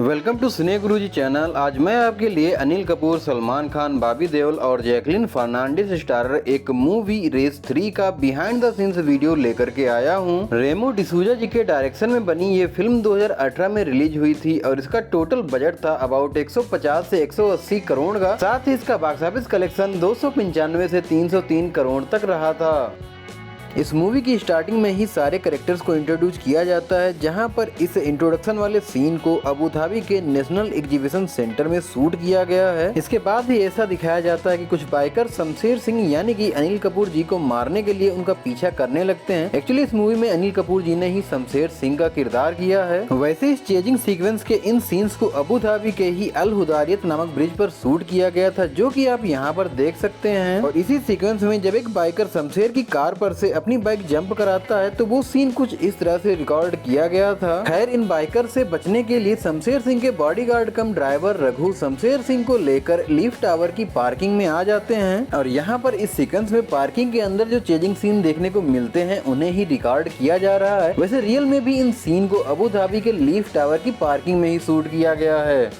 Welcome to cine Guruji channel. आज मैं आपके लिए अनिल कपूर, सलमान खान, बॉबी देओल और जैकलिन फर्नांडिस स्टारर एक मूवी रेस 3 का बिहाइंड द सीन्स वीडियो लेकर के आया हूं। रेमो डिसूजा जी के डायरेक्शन में बनी ये फिल्म 2018 में रिलीज हुई थी और इसका टोटल बजट था अबाउट 150 से 180 करोड़ का। साथ ही इसका बॉक्स ऑफिस कलेक्शन 295 से 303 करोड़ तक रहा था। इस मूवी की स्टार्टिंग में ही सारे कैरेक्टर्स को इंट्रोड्यूस किया जाता है, जहां पर इस इंट्रोडक्शन वाले सीन को अबू धाबी के नेशनल एग्जीबिशन सेंटर में शूट किया गया है। इसके बाद ही ऐसा दिखाया जाता है कि कुछ बाइकर शमशेर सिंह यानी कि अनिल कपूर जी को मारने के लिए उनका पीछा करने लगते हैं। एक्चुअली इस मूवी में अनिल कपूर जी ने ही शमशेर सिंह का किरदार किया है। वैसे इस चेजिंग सीक्वेंस के इन सीन्स को अबू धाबी के ही अल हुदारियत नामक ब्रिज पर शूट किया गया था, जो कि आप यहाँ पर देख सकते हैं। और इसी सीक्वेंस में जब एक बाइकर शमशेर की कार पर से अपनी बाइक जंप कराता है तो वो सीन कुछ इस तरह से रिकॉर्ड किया गया था। खैर, इन बाइकर से बचने के लिए शमशेर सिंह के बॉडीगार्ड कम ड्राइवर रघु शमशेर सिंह को लेकर लीफ टावर की पार्किंग में आ जाते हैं और यहाँ पर इस सीक्वेंस में पार्किंग के अंदर जो चेजिंग सीन देखने को मिलते हैं उन्हें ही रिकॉर्ड किया जा रहा है। वैसे रियल में भी इन सीन को अबू धाबी के लीफ टावर की पार्किंग में ही शूट किया गया है।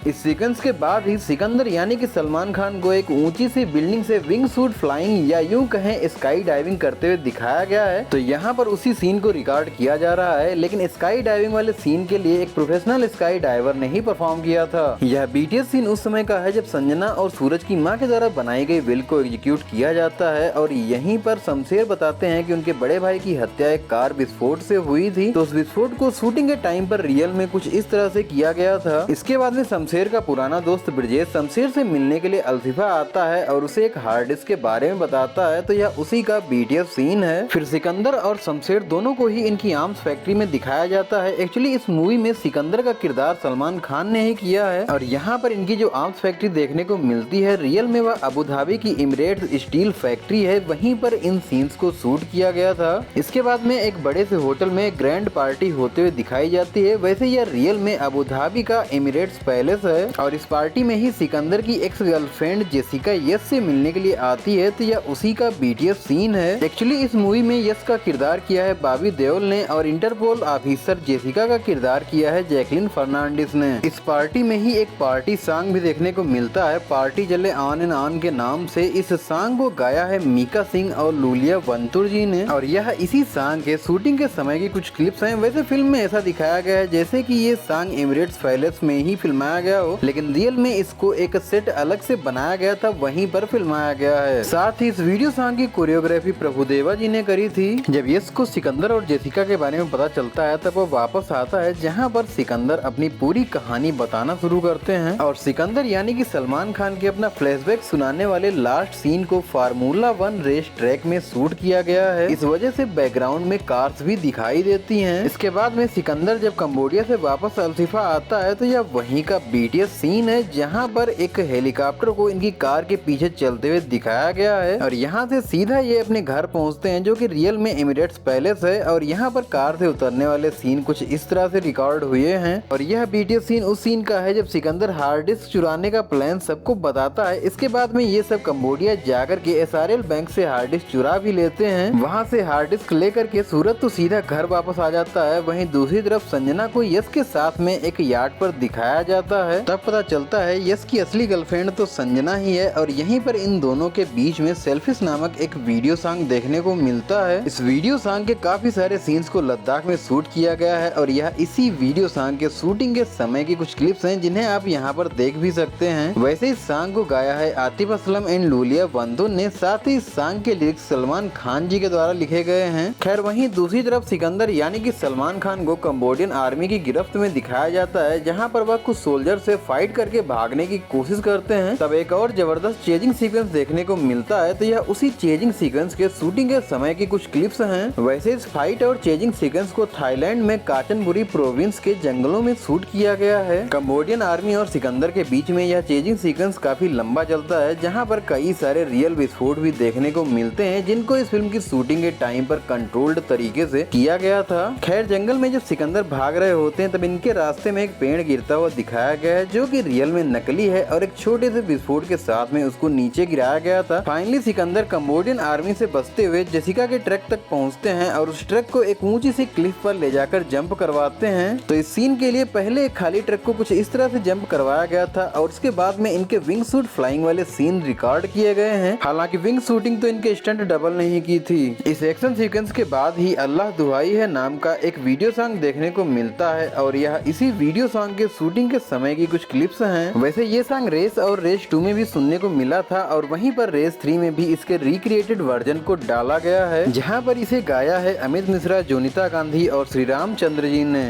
इस सीक्वेंस के बाद ही सिकंदर यानी कि सलमान खान को एक ऊंची सी बिल्डिंग से विंग सूट फ्लाइंग या यूं कहें स्काई डाइविंग करते हुए दिखाया गया है। तो यहाँ पर उसी सीन को रिकॉर्ड किया जा रहा है, लेकिन स्काई डाइविंग वाले सीन के लिए एक प्रोफेशनल स्काई डाइवर ने ही परफॉर्म किया था। यह बीटीएस सीन उस समय का है जब संजना और सूरज की माँ के द्वारा बनाई गई विल को एग्जीक्यूट किया जाता है और यहीं पर शमशेर बताते हैं कि उनके बड़े भाई की हत्या एक कार विस्फोट से हुई थी। तो उस विस्फोट को शूटिंग के टाइम पर रियल में कुछ इस तरह से किया गया था। इसके बाद में शमशेर का पुराना दोस्त ब्रजेश शमशेर से मिलने के लिए अल्फिफा आता है और उसे एक हार्ड डिस्क के बारे में बताता है। तो यह उसी का बीटीएस सीन है। फिर सिकंदर और शमशेर दोनों को ही इनकी आर्म्स फैक्ट्री में दिखाया जाता है। एक्चुअली इस मूवी में सिकंदर का किरदार सलमान खान ने ही किया है और यहाँ पर इनकी जो आर्म्स फैक्ट्री देखने को मिलती है रियल में वह अबू धाबी की इमिरेट्स स्टील फैक्ट्री है, वहीं पर इन सीन्स को शूट किया गया था। इसके बाद में एक बड़े से होटल में ग्रैंड पार्टी होते हुए दिखाई जाती है। वैसे यह रियल में अबू धाबी का इमिरेट्स पैलेस है और इस पार्टी में ही सिकंदर की एक्स गर्लफ्रेंड जेसिका यश से मिलने के लिए आती है। तो यह उसी का बीटीएस सीन है। एक्चुअली इस मूवी में यश का किरदार किया है बॉबी देओल ने और इंटरपोल ऑफिसर जेसिका का किरदार किया है जैकलिन फर्नांडिस ने। इस पार्टी में ही एक पार्टी सॉन्ग भी देखने को मिलता है, पार्टी जले ऑन एंड ऑन के नाम से। इस सॉन्ग को गाया है मीका सिंह और लूलिया वंतुर जी ने और यह इसी सॉन्ग के शूटिंग के समय की कुछ क्लिप्स हैं। वैसे फिल्म में ऐसा दिखाया गया है जैसे कि ये सॉन्ग एमिरेट्स पैलेस में ही फिल्माया गया हो, लेकिन रियल में इसको एक सेट अलग से बनाया गया था, वहीं पर फिल्माया गया है। साथ ही इस वीडियो सॉन्ग की कोरियोग्राफी प्रभुदेवा जी ने करी थी। जब यश को सिकंदर और जेसिका के बारे में पता चलता है तब वो वापस आता है, जहां पर सिकंदर अपनी पूरी कहानी बताना शुरू करते हैं और सिकंदर यानी कि सलमान खान के अपना फ्लैशबैक सुनाने वाले लास्ट सीन को फार्मूला 1 रेस ट्रैक में शूट किया गया है। इस वजह से बैकग्राउंड में कार्स भी दिखाई देती हैं। इसके बाद में सिकंदर जब कंबोडिया से वापस अल्फिफा आता है तो यह वहीं का बीटीएस सीन है, जहां पर एक हेलीकॉप्टर को इनकी कार के पीछे चलते हुए दिखाया गया है और यहां से सीधा ये अपने घर पहुंचते हैं, जो कि रियल में एमिरेट्स पैलेस है। और यहां पर कार से उतरने वाले सीन कुछ इस तरह से रिकॉर्ड हुए हैं और यह बीटीएस सीन उस सीन का है जब सिकंदर हार्ड डिस्क चुराने का प्लान सबको बताता है। इसके बाद में ये सब कंबोडिया जाकर के एसआरएल बैंक से हार्ड डिस्क चुरा भी लेते हैं। वहां से हार्ड डिस्क लेकर के सूरज तो सीधा घर वापस आ जाता है। वहीं दूसरी तरफ संजना को यश के साथ में एक यार्ड पर दिखाया जाता है। तब पता चलता है यश की असली गर्लफ्रेंड तो संजना ही है और यहीं पर इन दोनों के बीच में सेल्फिश नामक एक वीडियो सॉन्ग देखने को मिलता है। इस वीडियो सॉन्ग के काफी सारे सीन्स को लद्दाख में शूट किया गया है और यह इसी वीडियो सॉन्ग के शूटिंग के समय की कुछ क्लिप्स हैं, जिन्हें आप यहाँ पर देख भी सकते हैं। वैसे इस सॉन्ग को गाया है आतिफ असलम एंड लूलिया वंतुर ने। साथ ही इस सॉन्ग के लिरिक्स सलमान खान जी के द्वारा लिखे गए हैं। खैर, वहीं दूसरी तरफ सिकंदर यानी कि सलमान खान को कंबोडियन आर्मी की गिरफ्त में दिखाया जाता है, जहाँ पर वह कुछ सोल्जर से फाइट करके भागने की कोशिश करते हैं। तब एक और जबरदस्त चेजिंग सीक्वेंस देखने को मिलता है। तो यह उसी चेजिंग सीक्वेंस के शूटिंग के समय की कुछ क्लिप्स हैं। वैसे इस फाइट और चेजिंग सीक्वेंस को थाईलैंड में काचनबुरी प्रोविंस के जंगलों में शूट किया गया है। कंबोडियन आर्मी और सिकंदर के बीच में यह चेजिंग सीक्वेंस काफी लंबा चलता है, जहाँ पर कई सारे रियल विस्फोट भी देखने को मिलते हैं, जिनको इस फिल्म की शूटिंग के टाइम पर कंट्रोल्ड तरीके से किया गया था। खैर, जंगल में जब सिकंदर भाग रहे होते हैं तब इनके रास्ते में एक पेड़ गिरता हुआ दिखाया गया है जो कि रियल में नकली है और एक छोटे से विस्फोट के साथ में उसको नीचे गिराया गया था। फाइनली सिकंदर कंबोडियन आर्मी से बचते हुए जेसिका के ट्रक तक पहुंचते हैं और उस ट्रक को एक ऊंची सी क्लिफ पर ले जाकर जंप करवाते हैं। तो इस सीन के लिए पहले एक खाली ट्रक को कुछ इस तरह से जंप करवाया गया था और उसके बाद में इनके विंग सूट फ्लाइंग वाले सीन रिकॉर्ड किए गए हैं। हालांकि विंग शूटिंग तो इनके स्टंट डबल नहीं की थी। इस एक्शन सीक्वेंस के बाद ही अल्लाह दुहाई है नाम का एक वीडियो सॉन्ग देखने को मिलता है और यह इसी वीडियो सॉन्ग के शूटिंग के समय की कुछ क्लिप्स हैं। वैसे ये सॉन्ग रेस और रेस 2 में भी सुनने को मिला था और वहीं पर रेस 3 में भी इसके रिक्रिएटेड वर्जन को डाला गया है, जहां पर इसे गाया है अमित मिश्रा, जोनीता गांधी और श्री रामचंद्र जी ने।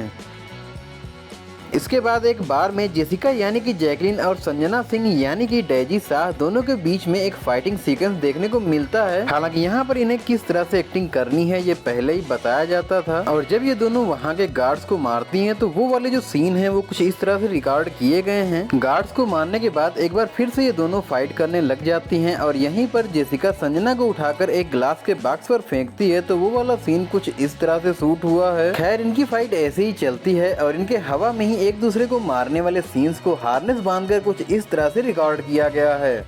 इसके बाद एक बार में जेसिका यानी कि जैकलिन और संजना सिंह यानी कि डेजी शाह दोनों के बीच में एक फाइटिंग सीक्वेंस देखने को मिलता है। हालांकि यहाँ पर इन्हें किस तरह से एक्टिंग करनी है ये पहले ही बताया जाता था और जब ये दोनों वहाँ के गार्ड्स को मारती हैं तो वो वाले जो सीन है वो कुछ इस तरह से रिकॉर्ड किए गए हैं। गार्ड्स को मारने के बाद एक बार फिर से ये दोनों फाइट करने लग जाती हैं और यहीं पर जेसिका संजना को उठाकर एक ग्लास के बॉक्स पर फेंकती है तो वो वाला सीन कुछ इस तरह से शूट हुआ है। खैर इनकी फाइट ऐसे ही चलती है और इनके हवा में ही एक दूसरे को मारने वाले सीन्स को हार्नेस बांधकर कुछ इस तरह से रिकॉर्ड किया गया है।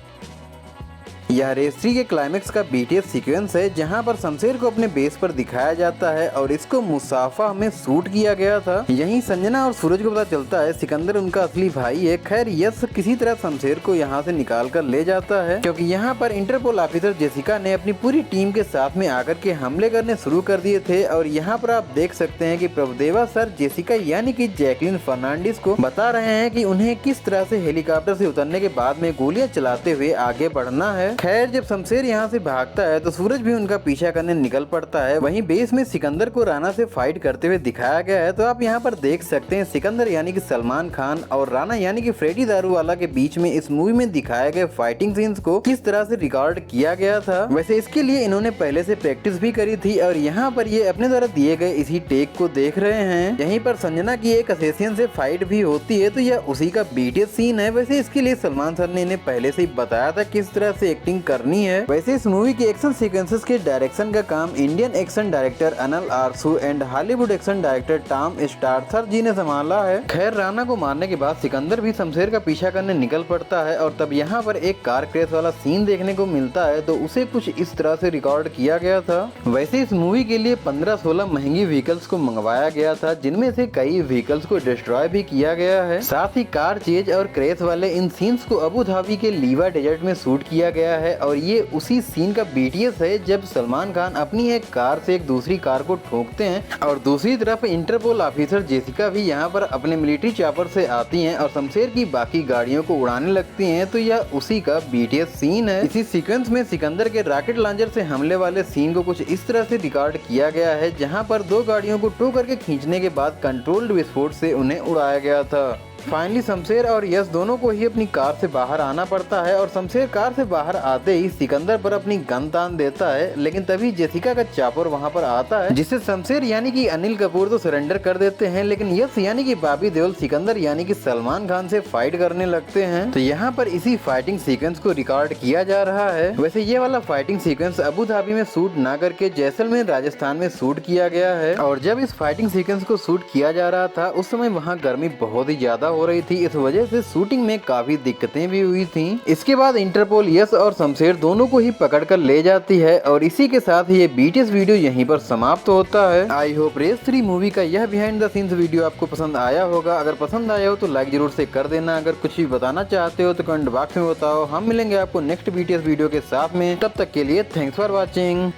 यह रेस 3 के क्लाइमेक्स का बीटीएस सीक्वेंस है जहां पर शमशेर को अपने बेस पर दिखाया जाता है और इसको मुसाफा में शूट किया गया था। यहीं संजना और सूरज को पता चलता है सिकंदर उनका असली भाई है। खैर यश किसी तरह शमशेर को यहां से निकाल कर ले जाता है क्योंकि यहां पर इंटरपोल ऑफिसर जेसिका ने अपनी पूरी टीम के साथ में आकर के हमले करने शुरू कर दिए थे और यहाँ पर आप देख सकते हैं कि प्रभुदेवा सर जेसिका यानी कि जैकलिन फर्नांडिस को बता रहे हैं कि उन्हें किस तरह से हेलीकॉप्टर से उतरने के बाद में गोलियां चलाते हुए आगे बढ़ना है। खैर जब शमशेर यहाँ से भागता है तो सूरज भी उनका पीछा करने निकल पड़ता है। वहीं बेस में सिकंदर को राणा से फाइट करते हुए दिखाया गया है। तो आप यहाँ पर देख सकते हैं सिकंदर यानी कि सलमान खान और राणा यानी कि फ्रेडी दारूवाला के बीच में इस मूवी में दिखाए गए फाइटिंग सीन्स को किस तरह से रिकॉर्ड किया गया था। वैसे इसके लिए इन्होंने पहले से प्रैक्टिस भी करी थी और यहाँ पर ये अपने द्वारा दिए गए इसी टेक को देख रहे हैं। यहीं पर संजना की एक असेसियन से फाइट भी होती है तो यह उसी का बीटीएस सीन है। वैसे इसके लिए सलमान सर ने इन्हें पहले से ही बताया था किस तरह से एक्टिंग करनी है। वैसे इस मूवी के एक्शन सीक्वेंसेस के डायरेक्शन का काम Indian action director Anal Arasu and Hollywood action director Tom Struthers ji ने संभाला है। खैर राणा को मारने के बाद सिकंदर भी शमशेर का पीछा करने निकल पड़ता है और तब यहाँ पर एक कार क्रैश वाला सीन देखने को मिलता है तो उसे कुछ इस तरह से रिकॉर्ड किया गया था। वैसे इस मूवी के लिए 15-16 महंगी व्हीकल्स को मंगवाया गया था जिनमें से कई व्हीकल्स को डिस्ट्रॉय भी किया गया है। साथ ही कार चेज और क्रैश वाले इन सीन्स को अबू धाबी के लीवा डेजर्ट में शूट किया गया है और ये उसी सीन का बीटीएस है जब सलमान खान अपनी एक कार से एक दूसरी कार को ठोकते हैं और दूसरी तरफ इंटरपोल ऑफिसर जेसिका भी यहाँ पर अपने मिलिट्री चॉपर से आती हैं और शमशेर की बाकी गाड़ियों को उड़ाने लगती हैं तो यह उसी का बीटीएस सीन है। इसी सीक्वेंस में सिकंदर के रॉकेट लॉन्चर से हमले वाले सीन को कुछ इस तरह से रिकॉर्ड किया गया है जहाँ पर 2 गाड़ियों को टो करके खींचने के बाद कंट्रोल्ड विस्फोट से उन्हें उड़ाया गया था। फाइनली शमशेर और यश दोनों को ही अपनी कार से बाहर आना पड़ता है और शमशेर कार से बाहर आते ही सिकंदर पर अपनी गन तान देता है लेकिन तभी जेसिका का चापर वहां पर आता है जिससे शमशेर यानी कि अनिल कपूर तो सरेंडर कर देते हैं लेकिन यश यानी कि बॉबी देओल सिकंदर यानी कि सलमान खान से फाइट करने लगते हैं। तो यहाँ पर इसी फाइटिंग सीक्वेंस को रिकॉर्ड किया जा रहा है। वैसे ये वाला फाइटिंग सीक्वेंस अबू धाबी में शूट न करके जैसलमेर राजस्थान में शूट किया गया है और जब इस फाइटिंग सीक्वेंस को शूट किया जा रहा था उस समय वहाँ गर्मी बहुत ही ज्यादा हो रही थी। इस वजह से शूटिंग में काफी दिक्कतें भी हुई थी। इसके बाद इंटरपोल यश और शमशेर दोनों को ही पकड़ कर ले जाती है और इसी के साथ ये बीटीएस वीडियो यहीं पर समाप्त होता है। आई होप रेस 3 मूवी का यह बिहाइंड द सीन्स वीडियो आपको पसंद आया होगा। अगर पसंद आया हो तो लाइक जरूर से कर देना। अगर कुछ भी बताना चाहते हो तो कमेंट बॉक्स में बताओ। हम मिलेंगे आपको नेक्स्ट बीटीएस वीडियो के साथ में। तब तक के लिए थैंक्स फॉर वॉचिंग।